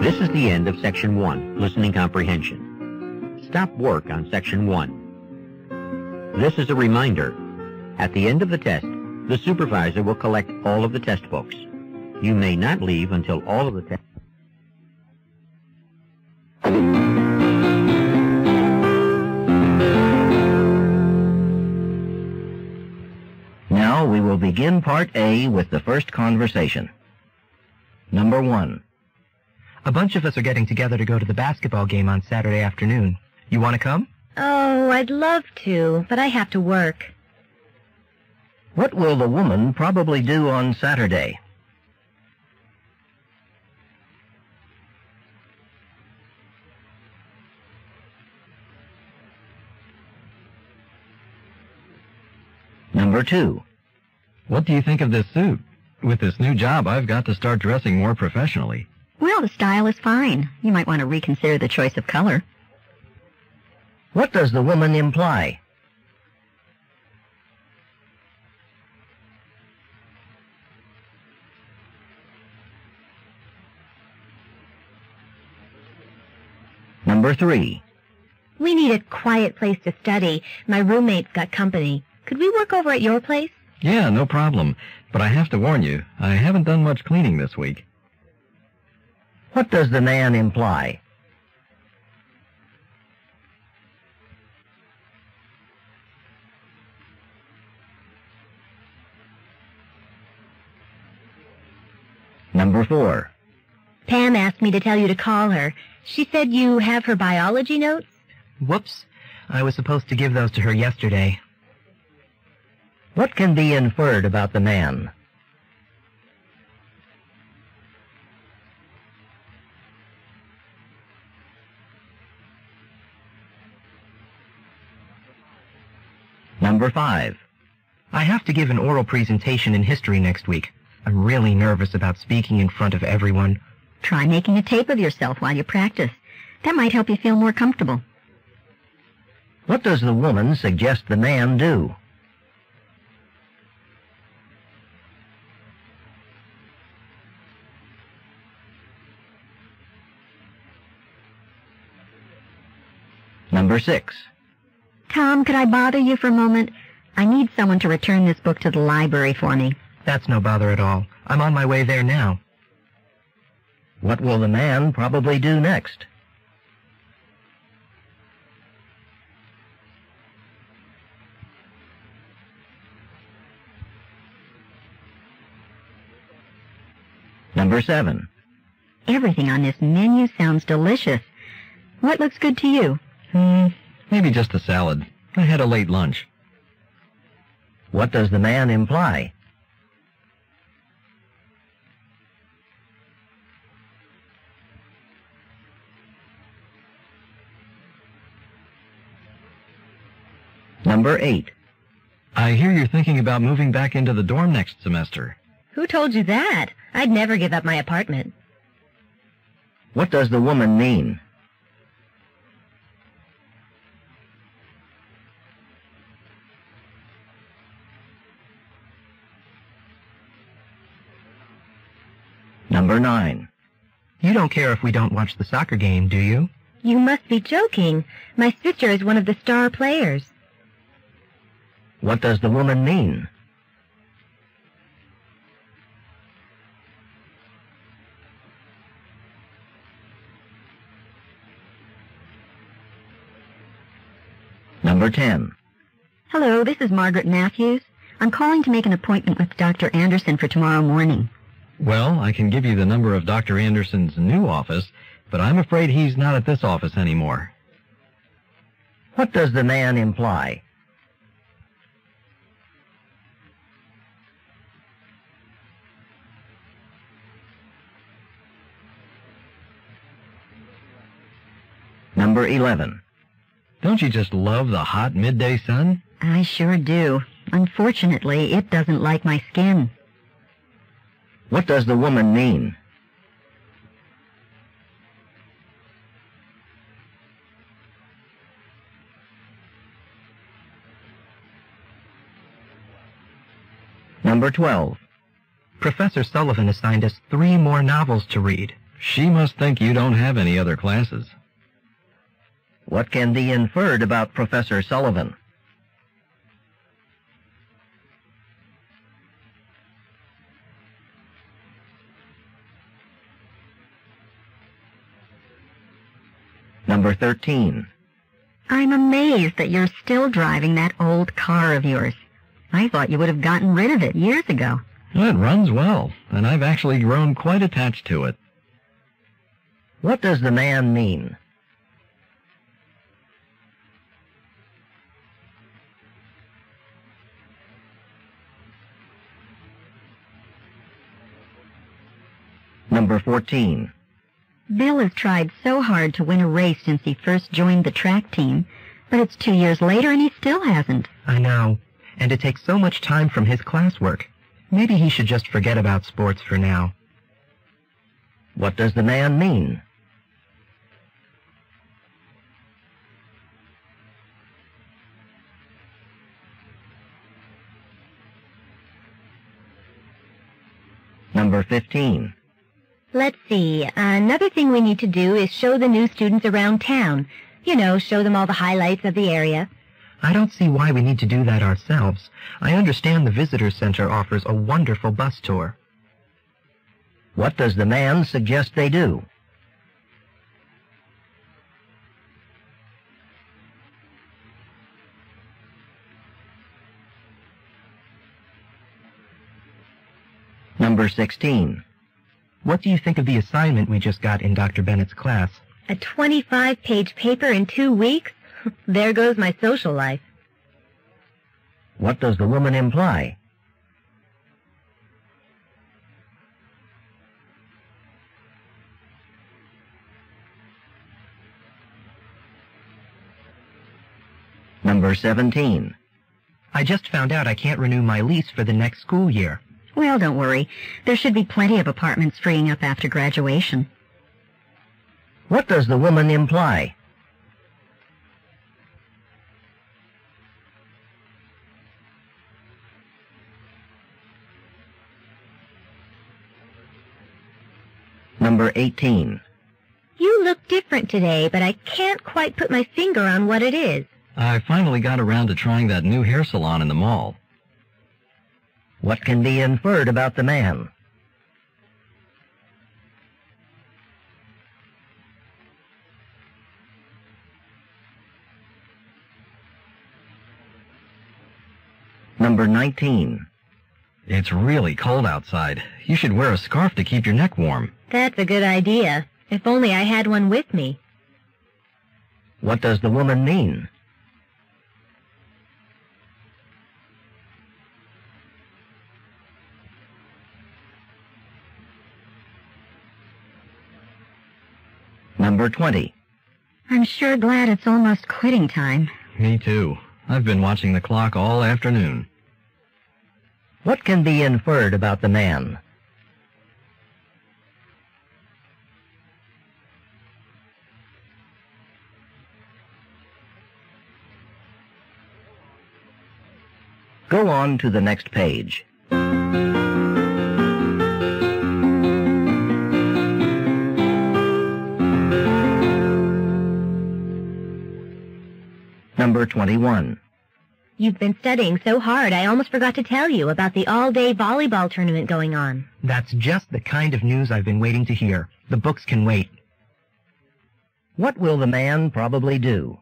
This is the end of Section 1, Listening Comprehension. Stop work on Section 1. This is a reminder. At the end of the test, the supervisor will collect all of the test books. You may not leave until all of the tests. Now we will begin Part A with the first conversation. Number 1. A bunch of us are getting together to go to the basketball game on Saturday afternoon. You want to come? Oh, I'd love to, but I have to work. What will the woman probably do on Saturday? Number 2. What do you think of this suit? With this new job, I've got to start dressing more professionally. Well, the style is fine. You might want to reconsider the choice of color. What does the woman imply? Number 3. We need a quiet place to study. My roommate's got company. Could we work over at your place? Yeah, no problem. But I have to warn you, I haven't done much cleaning this week. What does the man imply? Number 4. Pam asked me to tell you to call her. She said you have her biology notes? Whoops. I was supposed to give those to her yesterday. What can be inferred about the man? Number 5. I have to give an oral presentation in history next week. I'm really nervous about speaking in front of everyone. Try making a tape of yourself while you practice. That might help you feel more comfortable. What does the woman suggest the man do? Number 6. Tom, could I bother you for a moment? I need someone to return this book to the library for me. That's no bother at all. I'm on my way there now. What will the man probably do next? Number 7. Everything on this menu sounds delicious. What looks good to you? Maybe just a salad. I had a late lunch. What does the man imply? Number 8. I hear you're thinking about moving back into the dorm next semester. Who told you that? I'd never give up my apartment. What does the woman mean? Number 9. You don't care if we don't watch the soccer game, do you? You must be joking. My sister is one of the star players. What does the woman mean? Number 10. Hello, this is Margaret Matthews. I'm calling to make an appointment with Dr. Anderson for tomorrow morning. Well, I can give you the number of Dr. Anderson's new office, but I'm afraid he's not at this office anymore. What does the man imply? Number 11. Don't you just love the hot midday sun? I sure do. Unfortunately, it doesn't like my skin. What does the woman mean? Number 12. Professor Sullivan assigned us 3 more novels to read. She must think you don't have any other classes. What can be inferred about Professor Sullivan? Number 13. I'm amazed that you're still driving that old car of yours. I thought you would have gotten rid of it years ago. Well, it runs well, and I've actually grown quite attached to it. What does the man mean? Number 14. Bill has tried so hard to win a race since he first joined the track team, but it's 2 years later and he still hasn't. I know, and it takes so much time from his classwork. Maybe he should just forget about sports for now. What does the man mean? Number 15. Let's see. Another thing we need to do is show the new students around town. You know, show them all the highlights of the area. I don't see why we need to do that ourselves. I understand the visitor center offers a wonderful bus tour. What does the man suggest they do? Number 16. What do you think of the assignment we just got in Dr. Bennett's class? A 25-page paper in 2 weeks? There goes my social life. What does the woman imply? Number 17. I just found out I can't renew my lease for the next school year. Well, don't worry. There should be plenty of apartments freeing up after graduation. What does the woman imply? Number 18. You look different today, but I can't quite put my finger on what it is. I finally got around to trying that new hair salon in the mall. What can be inferred about the man? Number 19. It's really cold outside. You should wear a scarf to keep your neck warm. That's a good idea. If only I had one with me. What does the woman mean? Number 20. I'm sure glad it's almost quitting time. Me too. I've been watching the clock all afternoon. What can be inferred about the man? Go on to the next page. Number 21. You've been studying so hard, I almost forgot to tell you about the all-day volleyball tournament going on. That's just the kind of news I've been waiting to hear. The books can wait. What will the man probably do?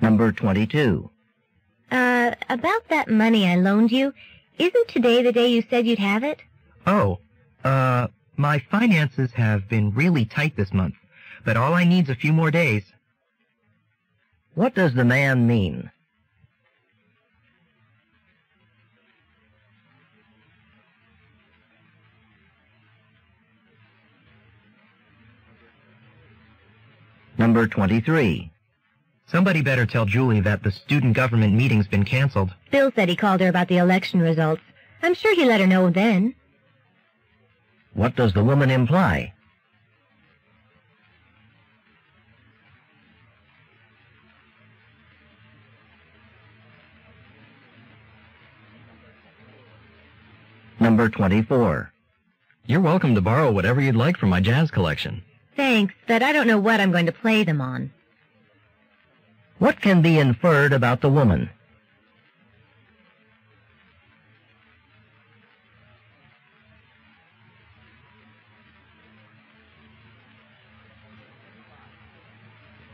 Number 22. About that money I loaned you, isn't today the day you said you'd have it? Oh, my finances have been really tight this month, but all I need's a few more days. What does the man mean? Number 23. Somebody better tell Julie that the student government meeting's been canceled. Bill said he called her about the election results. I'm sure he let her know then. What does the woman imply? Number 24. You're welcome to borrow whatever you'd like from my jazz collection. Thanks, but I don't know what I'm going to play them on. What can be inferred about the woman?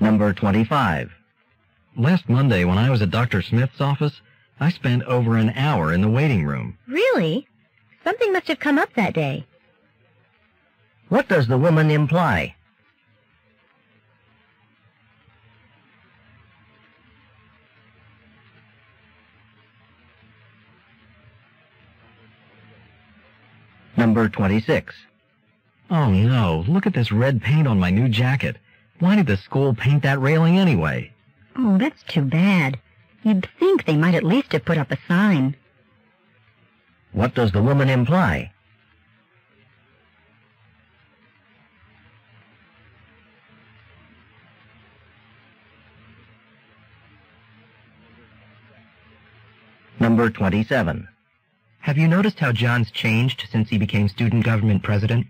Number 25. Last Monday, when I was at Dr. Smith's office, I spent over an hour in the waiting room. Really? Something must have come up that day. What does the woman imply? Number 26. Oh no, look at this red paint on my new jacket. Why did the school paint that railing anyway? Oh, that's too bad. You'd think they might at least have put up a sign. What does the woman imply? Number 27. Have you noticed how John's changed since he became student government president?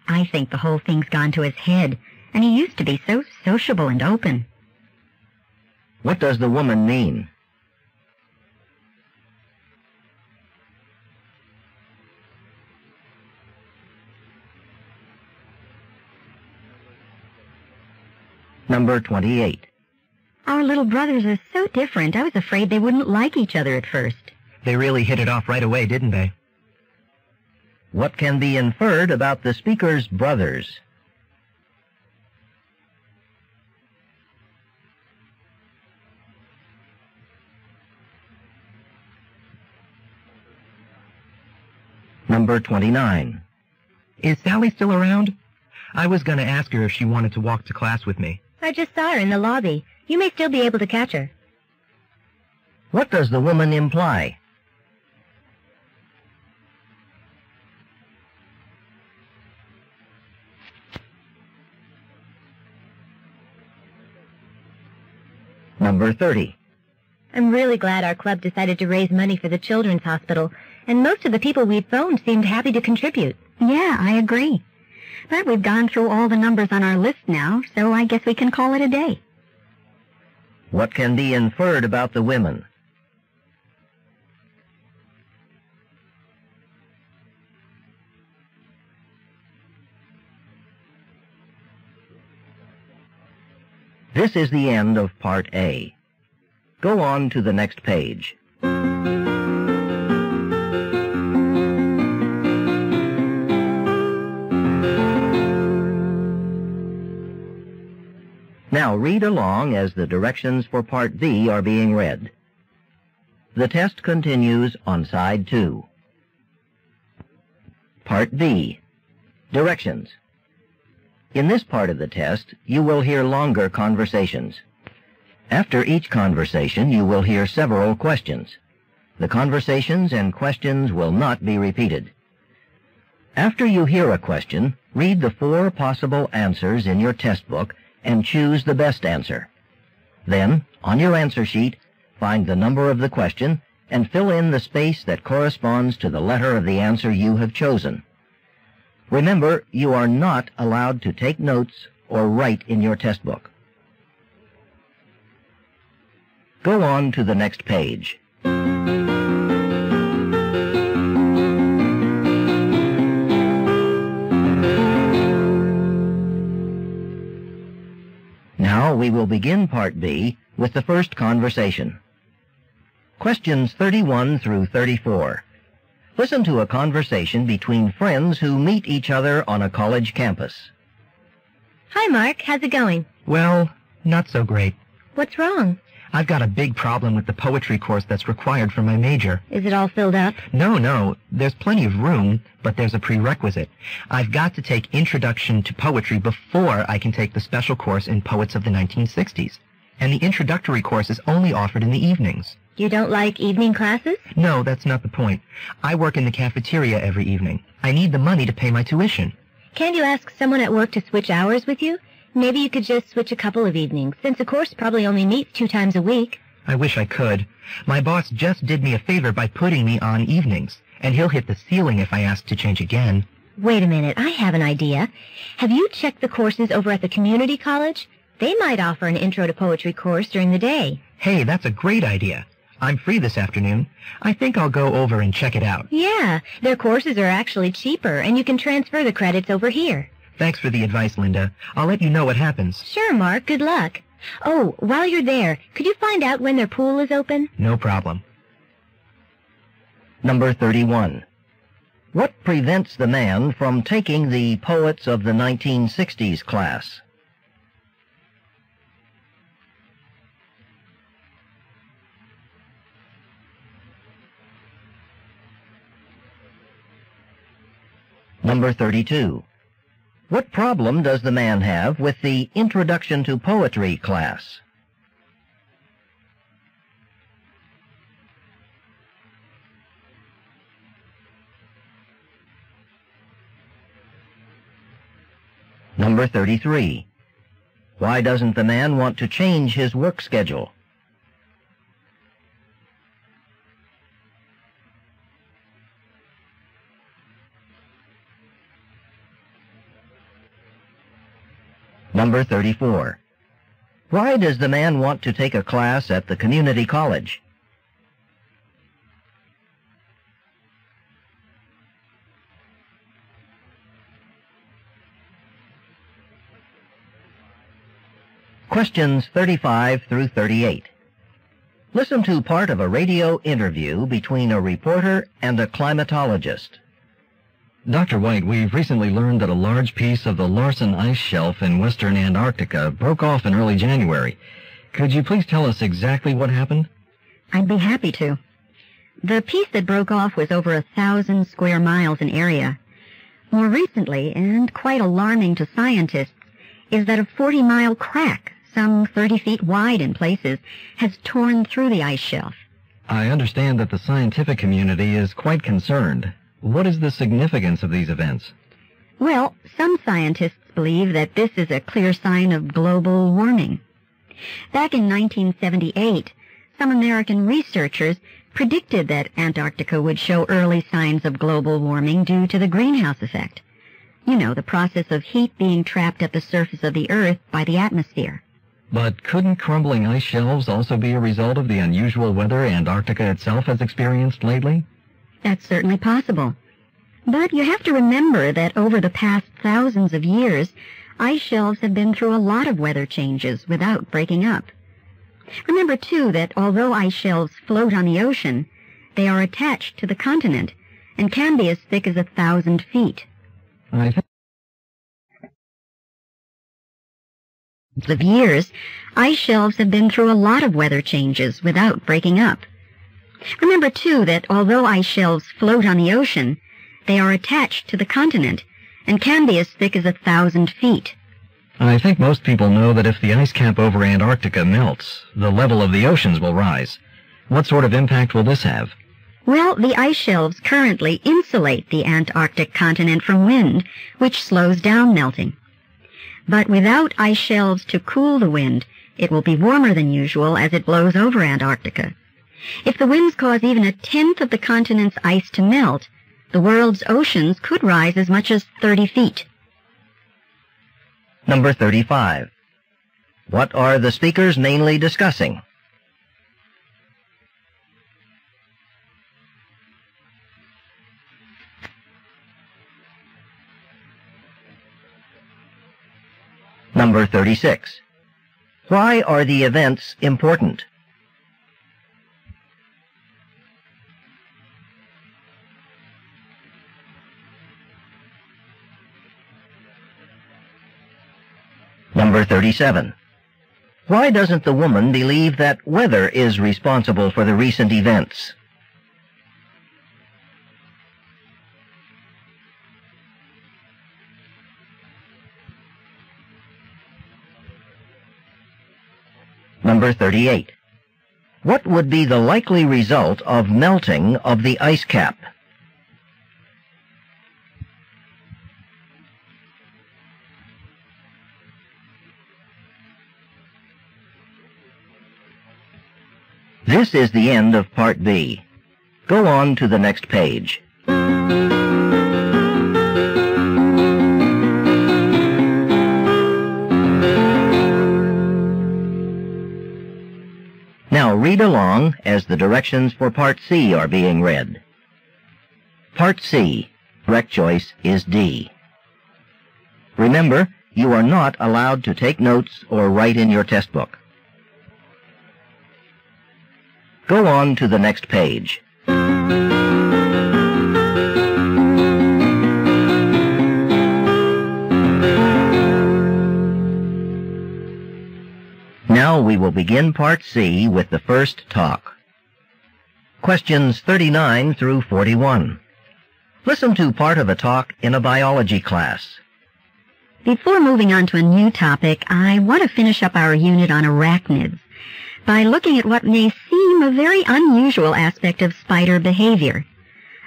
I think the whole thing's gone to his head, and he used to be so sociable and open. What does the woman mean? Number 28. Our little brothers are so different, I was afraid they wouldn't like each other at first. They really hit it off right away, didn't they? What can be inferred about the speaker's brothers? Number 29. Is Sally still around? I was going to ask her if she wanted to walk to class with me. I just saw her in the lobby. You may still be able to catch her. What does the woman imply? Number 30. I'm really glad our club decided to raise money for the children's hospital, and most of the people we'd phoned seemed happy to contribute. Yeah, I agree. But we've gone through all the numbers on our list now, so I guess we can call it a day. What can be inferred about the women? This is the end of Part A. Go on to the next page. Now read along as the directions for Part B are being read. The test continues on side 2. Part B. Directions. In this part of the test, you will hear longer conversations. After each conversation, you will hear several questions. The conversations and questions will not be repeated. After you hear a question, read the 4 possible answers in your test book and choose the best answer. Then, on your answer sheet, find the number of the question and fill in the space that corresponds to the letter of the answer you have chosen. Remember, you are not allowed to take notes or write in your test book. Go on to the next page. Now we will begin Part B with the first conversation. Questions 31 through 34. Listen to a conversation between friends who meet each other on a college campus. Hi, Mark. How's it going? Well, not so great. What's wrong? I've got a big problem with the poetry course that's required for my major. Is it all filled up? No, there's plenty of room, but there's a prerequisite. I've got to take Introduction to Poetry before I can take the special course in Poets of the 1960s. And the introductory course is only offered in the evenings. You don't like evening classes? No, that's not the point. I work in the cafeteria every evening. I need the money to pay my tuition. Can't you ask someone at work to switch hours with you? Maybe you could just switch a couple of evenings, since the course probably only meets 2 times a week. I wish I could. My boss just did me a favor by putting me on evenings, and he'll hit the ceiling if I ask to change again. Wait a minute, I have an idea. Have you checked the courses over at the community college? They might offer an intro to poetry course during the day. Hey, that's a great idea. I'm free this afternoon. I think I'll go over and check it out. Yeah, their courses are actually cheaper, and you can transfer the credits over here. Thanks for the advice, Linda. I'll let you know what happens. Sure, Mark. Good luck. Oh, while you're there, could you find out when their pool is open? No problem. Number 31. What prevents the man from taking the Poets of the 1960s class? Number 32. What problem does the man have with the Introduction to Poetry class? Number 33. Why doesn't the man want to change his work schedule? Number 34. Why does the man want to take a class at the community college? Questions 35 through 38. Listen to part of a radio interview between a reporter and a climatologist. Dr. White, we've recently learned that a large piece of the Larsen ice shelf in western Antarctica broke off in early January. Could you please tell us exactly what happened? I'd be happy to. The piece that broke off was over 1,000 square miles in area. More recently, and quite alarming to scientists, is that a 40-mile crack, some 30 feet wide in places, has torn through the ice shelf. I understand that the scientific community is quite concerned. What is the significance of these events? Well, some scientists believe that this is a clear sign of global warming. Back in 1978, some American researchers predicted that Antarctica would show early signs of global warming due to the greenhouse effect. You know, the process of heat being trapped at the surface of the Earth by the atmosphere. But couldn't crumbling ice shelves also be a result of the unusual weather Antarctica itself has experienced lately? That's certainly possible. But you have to remember that over the past thousands of years, ice shelves have been through a lot of weather changes without breaking up. Remember, too, that although ice shelves float on the ocean, they are attached to the continent and can be as thick as 1,000 feet. I think Of years, ice shelves have been through a lot of weather changes without breaking up. Remember, too, that although ice shelves float on the ocean, they are attached to the continent and can be as thick as 1,000 feet. I think most people know that if the ice cap over Antarctica melts, the level of the oceans will rise. What sort of impact will this have? Well, the ice shelves currently insulate the Antarctic continent from wind, which slows down melting. But without ice shelves to cool the wind, it will be warmer than usual as it blows over Antarctica. If the winds cause even 1/10 of the continent's ice to melt, the world's oceans could rise as much as 30 feet. Number 35. What are the speakers mainly discussing? Number 36. Why are the events important? Number 37. Why doesn't the woman believe that weather is responsible for the recent events? Number 38. What would be the likely result of melting of the ice cap? This is the end of Part B. Go on to the next page. Now read along as the directions for Part C are being read. Part C, correct choice is D. Remember, you are not allowed to take notes or write in your test book. Go on to the next page. Now we will begin Part C with the first talk. Questions 39 through 41. Listen to part of a talk in a biology class. Before moving on to a new topic, I want to finish up our unit on arachnids by looking at what may seem a very unusual aspect of spider behavior,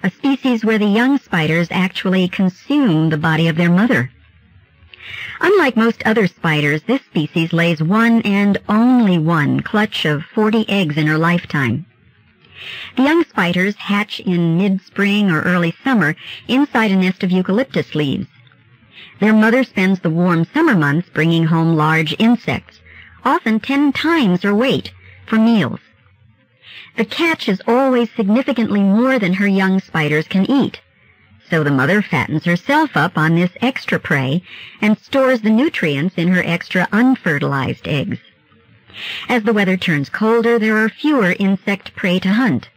a species where the young spiders actually consume the body of their mother. Unlike most other spiders, this species lays one and only one clutch of 40 eggs in her lifetime. The young spiders hatch in mid-spring or early summer inside a nest of eucalyptus leaves. Their mother spends the warm summer months bringing home large insects, often 10 times her weight, for meals. The catch is always significantly more than her young spiders can eat, so the mother fattens herself up on this extra prey and stores the nutrients in her extra unfertilized eggs. As the weather turns colder, there are fewer insect prey to hunt.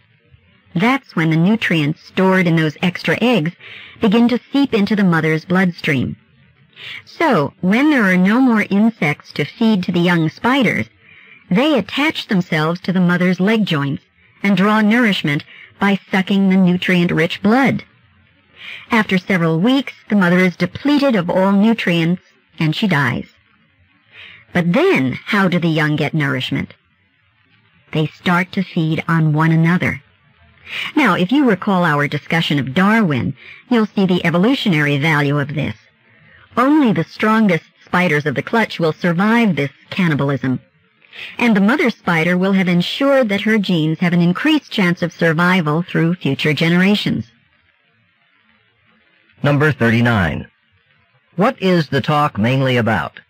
That's when the nutrients stored in those extra eggs begin to seep into the mother's bloodstream. So, when there are no more insects to feed to the young spiders, they attach themselves to the mother's leg joints and draw nourishment by sucking the nutrient-rich blood. After several weeks, the mother is depleted of all nutrients, and she dies. But then, how do the young get nourishment? They start to feed on one another. Now, if you recall our discussion of Darwin, you'll see the evolutionary value of this. Only the strongest spiders of the clutch will survive this cannibalism, and the mother spider will have ensured that her genes have an increased chance of survival through future generations. Number 39. What is the talk mainly about?